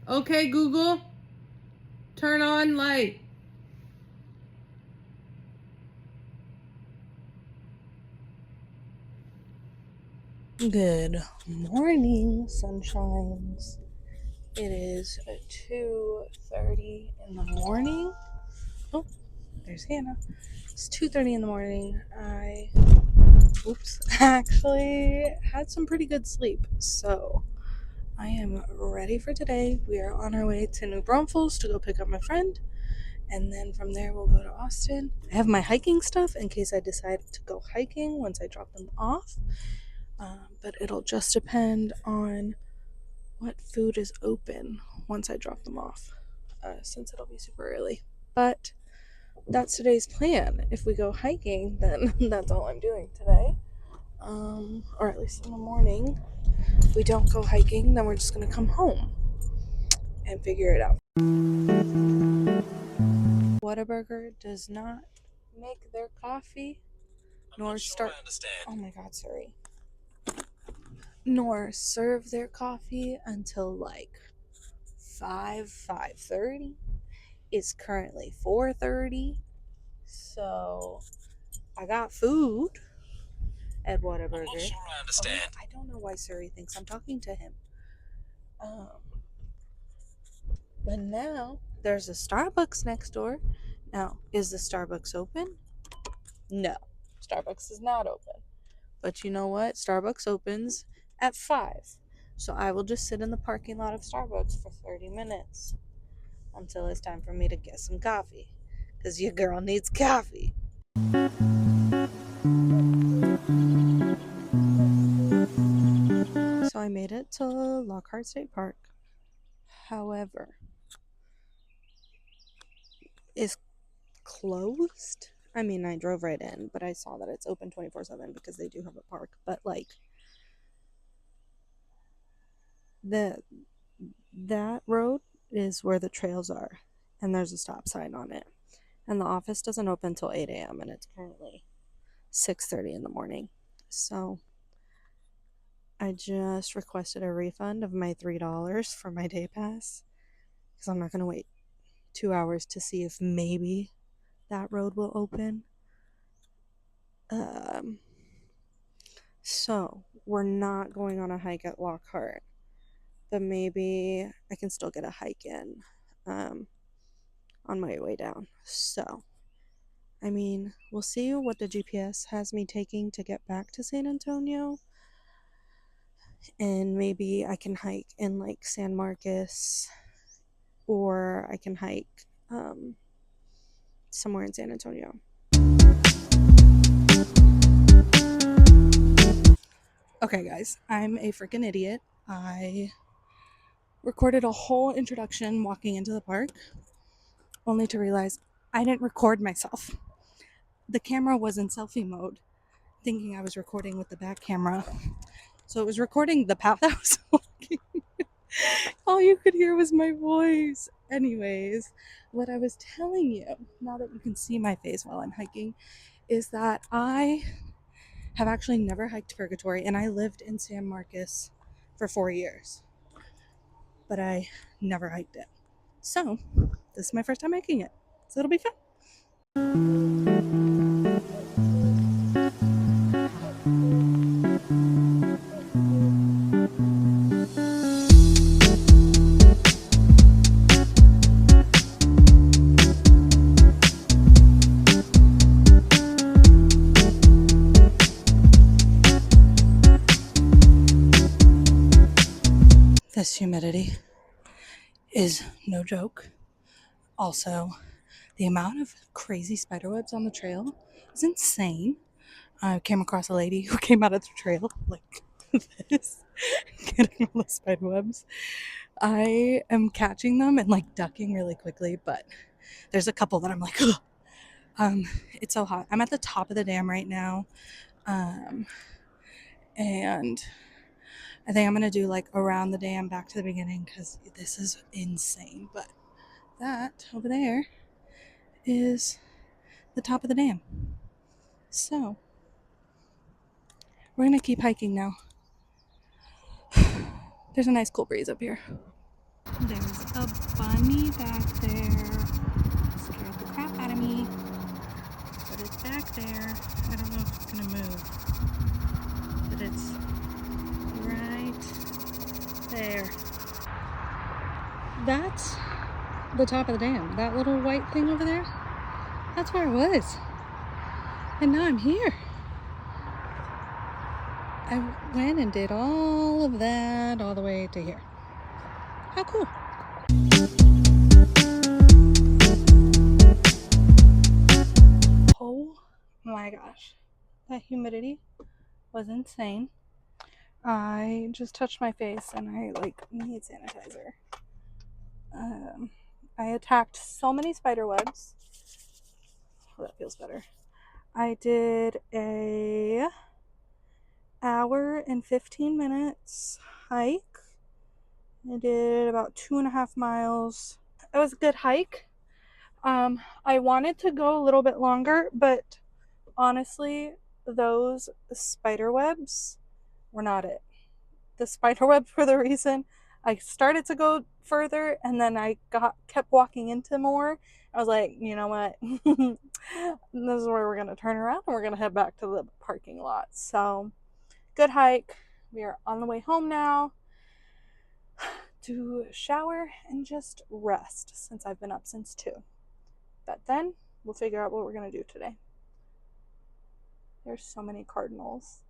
Okay, Google, turn on light. Good morning, sunshines. It is 2:30 in the morning. Oh, there's Hannah. It's 2:30 in the morning. I actually had some pretty good sleep, so I am ready for today. We are on our way to New Braunfels to go pick up my friend, and then from there we'll go to Austin. I have my hiking stuff in case I decide to go hiking once I drop them off, but it'll just depend on what food is open once I drop them off, since it'll be super early. But that's today's plan. If we go hiking, then that's all I'm doing today. Or at least in the morning. If we don't go hiking, then we're just gonna come home and figure it out. Whataburger does not make their coffee nor start. Oh my god, sorry. Nor serve their coffee until like 5:30. It's currently 4:30, so I got food at Whataburger. I'm not sure I understand. I don't know why Siri thinks I'm talking to him. But now there's a Starbucks next door. Now, is the Starbucks open? No, Starbucks is not open. But you know what? Starbucks opens at 5. So I will just sit in the parking lot of Starbucks for 30 minutes until it's time for me to get some coffee. Because your girl needs coffee. So I made it to Lockhart State Park. However, it's closed. I mean, I drove right in, but I saw that it's open 24/7 because they do have a park. But like that road is where the trails are, and there's a stop sign on it. And the office doesn't open until 8 a.m. and it's currently 6:30 in the morning. So I just requested a refund of my $3 for my day pass because I'm not going to wait 2 hours to see if maybe that road will open. So we're not going on a hike at Lockhart, but maybe I can still get a hike in on my way down. So, I mean, we'll see what the GPS has me taking to get back to San Antonio. And maybe I can hike in like San Marcos, or I can hike somewhere in San Antonio. Okay, guys, I'm a freaking idiot. I recorded a whole introduction walking into the park, only to realize I didn't record myself. The camera was in selfie mode, thinking I was recording with the back camera. So it was recording the path I was walking. All you could hear was my voice. Anyways, what I was telling you, now that you can see my face while I'm hiking, is that I have actually never hiked Purgatory, and I lived in San Marcos for 4 years, but I never hiked it. So this is my first time hiking it, so it'll be fun. This humidity is no joke. Also, the amount of crazy spiderwebs on the trail is insane. I came across a lady who came out of the trail like this, getting all the spiderwebs. I am catching them and like ducking really quickly, but there's a couple that I'm like, ugh. It's so hot. I'm at the top of the dam right now, and I think I'm gonna do like around the dam back to the beginning because this is insane. But that over there is the top of the dam. So we're gonna keep hiking now. There's a nice cool breeze up here. There's a bunny back there. Scared the crap out of me. But it's back there. I don't know if it's gonna move. But it's right there. That's the top of the dam. That little white thing over there, that's where I was. And now I'm here. I went and did all of that all the way to here. How cool. Oh my gosh. That humidity was insane. I just touched my face and I need sanitizer. I attacked so many spider webs. Oh, that feels better. I did a hour and 15 minutes hike. I did about 2.5 miles. It was a good hike. I wanted to go a little bit longer, but honestly, those spider webs were not it. The spider webs were the reason I started to go further, and then I kept walking into more. I was like, you know what? This is where we're gonna turn around and we're gonna head back to the parking lot. So, good hike. We are on the way home now to shower and just rest since I've been up since 2. But then we'll figure out what we're gonna do today. There's so many cardinals.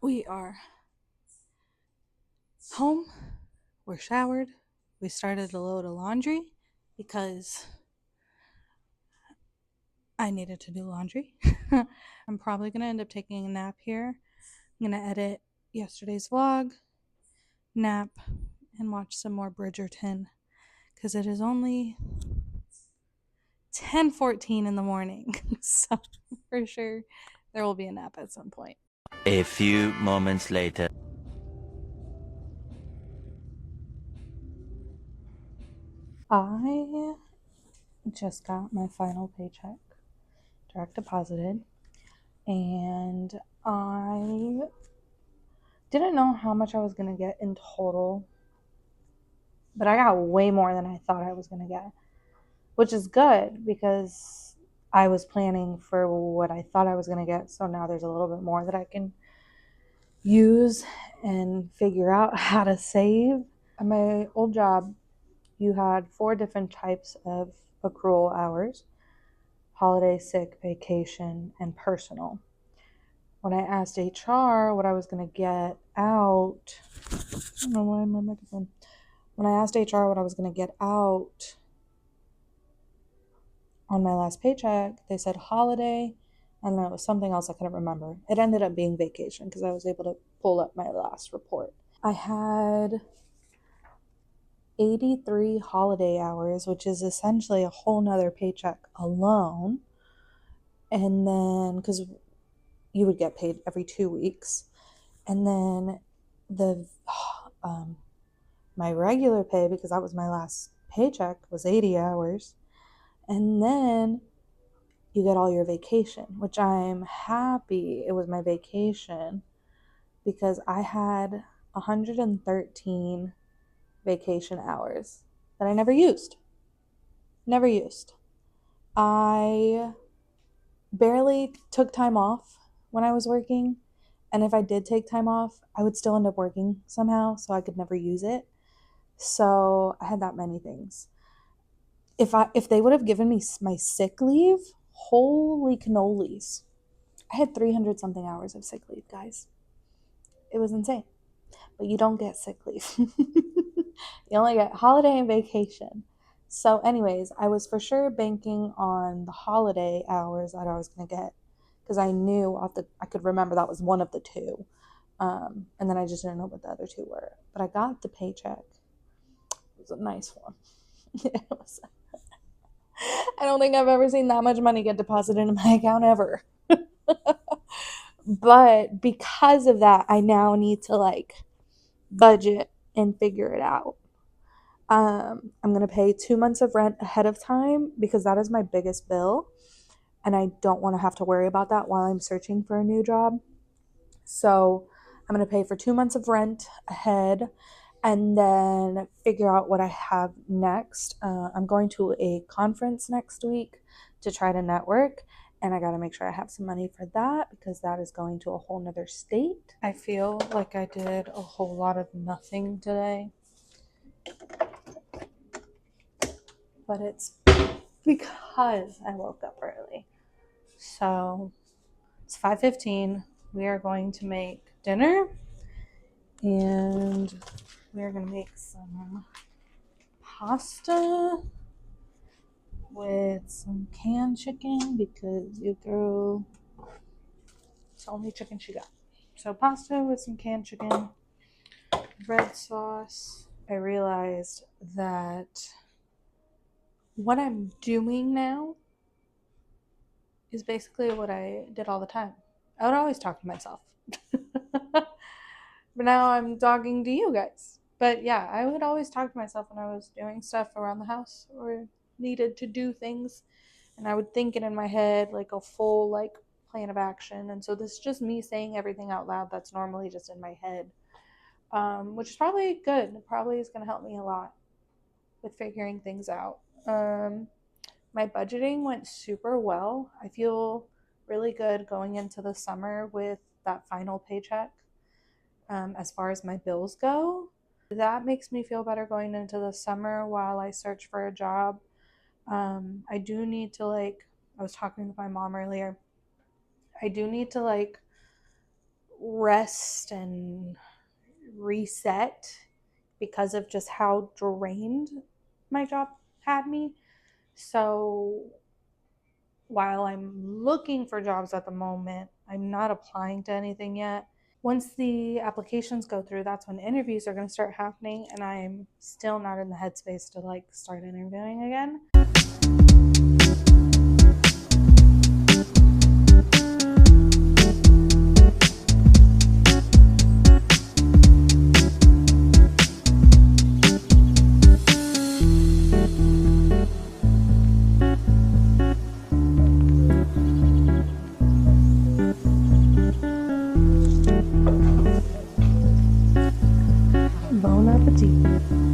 We are home. We're showered. We started a load of laundry because I needed to do laundry. I'm probably going to end up taking a nap here. I'm going to edit yesterday's vlog, nap, and watch some more Bridgerton because it is only 10:14 in the morning. So for sure there will be a nap at some point. A few moments later. I just got my final paycheck direct deposited, and I didn't know how much I was going to get in total, but I got way more than I thought I was going to get, which is good because I was planning for what I thought I was going to get. So now there's a little bit more that I can use and figure out how to save. At my old job, you had 4 different types of accrual hours: holiday, sick, vacation, and personal. When I asked HR what I was going to get out, I don't know why my microphone. When I asked HR what I was going to get out on my last paycheck, they said holiday, and there was something else I couldn't remember. It ended up being vacation because I was able to pull up my last report. I had 83 holiday hours, which is essentially a whole nother paycheck alone. And then, because you would get paid every 2 weeks. And then my regular pay, because that was my last paycheck, was 80 hours. And then you get all your vacation, which I'm happy it was my vacation because I had 113 vacation hours that I never used. Never used. I barely took time off when I was working. And if I did take time off, I would still end up working somehow, so I could never use it. So I had that many things. If they would have given me my sick leave, holy cannolis. I had 300 something hours of sick leave, guys. It was insane. But you don't get sick leave. You only get holiday and vacation. So anyways, I was for sure banking on the holiday hours that I was going to get because I knew I could remember that was one of the 2. And then I just didn't know what the other 2 were. But I got the paycheck. It was a nice one. I don't think I've ever seen that much money get deposited in my account ever. But because of that, I now need to budget and figure it out. I'm going to pay 2 months of rent ahead of time because that is my biggest bill. And I don't want to have to worry about that while I'm searching for a new job. So I'm going to pay for 2 months of rent ahead. and then figure out what I have next. I'm going to a conference next week to try to network, and I got to make sure I have some money for that because that is going to a whole nother state. I feel like I did a whole lot of nothing today, but it's because I woke up early. So it's 5:15. We are going to make dinner, and we are going to make some pasta with some canned chicken because your girl, it's the only chicken she got. So pasta with some canned chicken, red sauce. I realized that what I'm doing now is basically what I did all the time. I would always talk to myself. But now I'm talking to you guys. But yeah, I would always talk to myself when I was doing stuff around the house or needed to do things. And I would think it in my head like a full like plan of action. And so this is just me saying everything out loud that's normally just in my head, which is probably good. It probably is going to help me a lot with figuring things out. My budgeting went super well. I feel really good going into the summer with that final paycheck. As far as my bills go, that makes me feel better going into the summer while I search for a job. I do need to I was talking with my mom earlier. I do need to rest and reset because of just how drained my job had me. So while I'm looking for jobs at the moment, I'm not applying to anything yet. Once the applications go through, that's when interviews are going to start happening, and I'm still not in the headspace to start interviewing again. Bon appetit.